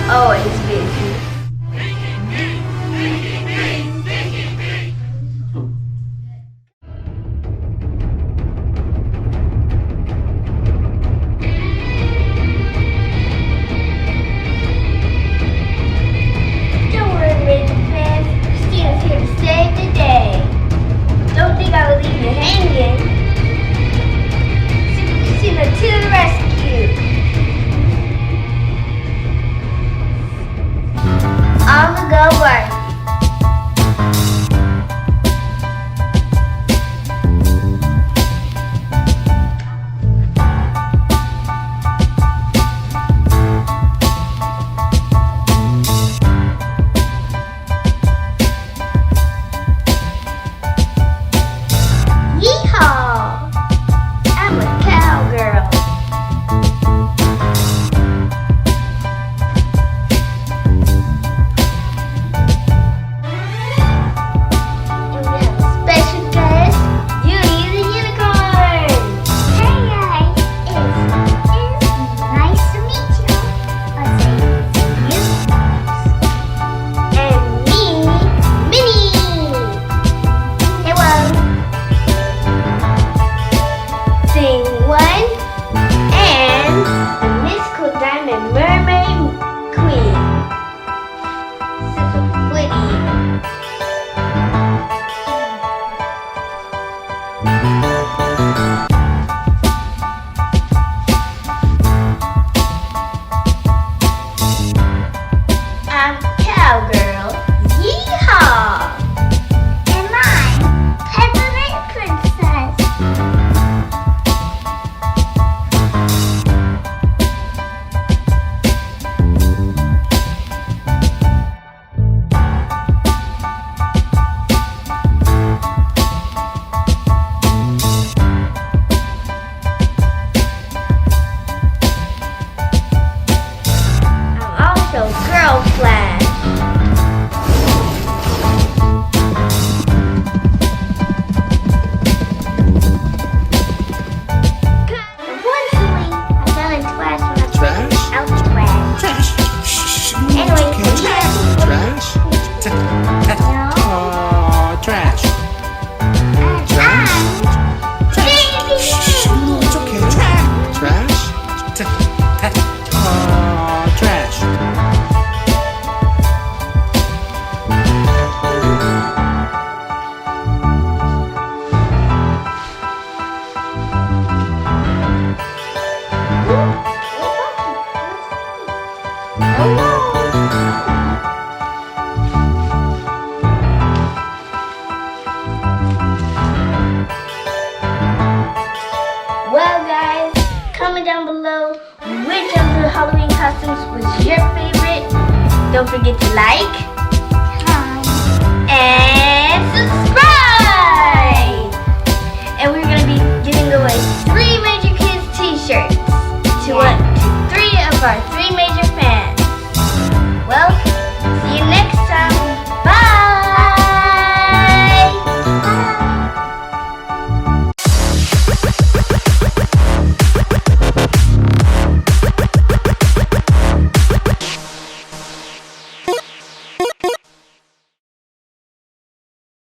always busy. Don't worry, Rachel fans. Christina's here to save the day. Don't think I will leave you hanging. Super Christina to the rescue. On the go work. Yeehaw! I'm a cowgirl. And we have a special guest, Judy the Unicorn. Hey guys, it's nice to meet you. Let's say you. And me, Minnie. Hello. Sing one and the mystical diamond mermaid queen. Super pretty. I'm cowgirl. Yeehaw! And I'm Peppermint Princess. I'm also Girl Flash. Unfortunately, I fell in trash when I Trash? played out trash. Trash. Shh. Anyway, It's okay. yeah. Trash. No. Aw, trash. Trash. I'm Baby Shh. No, it's okay. Trash. Aw, trash. Well, guys, comment down below which of the Halloween costumes was your favorite. Don't forget to like and subscribe. And we're gonna be giving away 3 Major Kids t-shirts to 3 of our 3 Major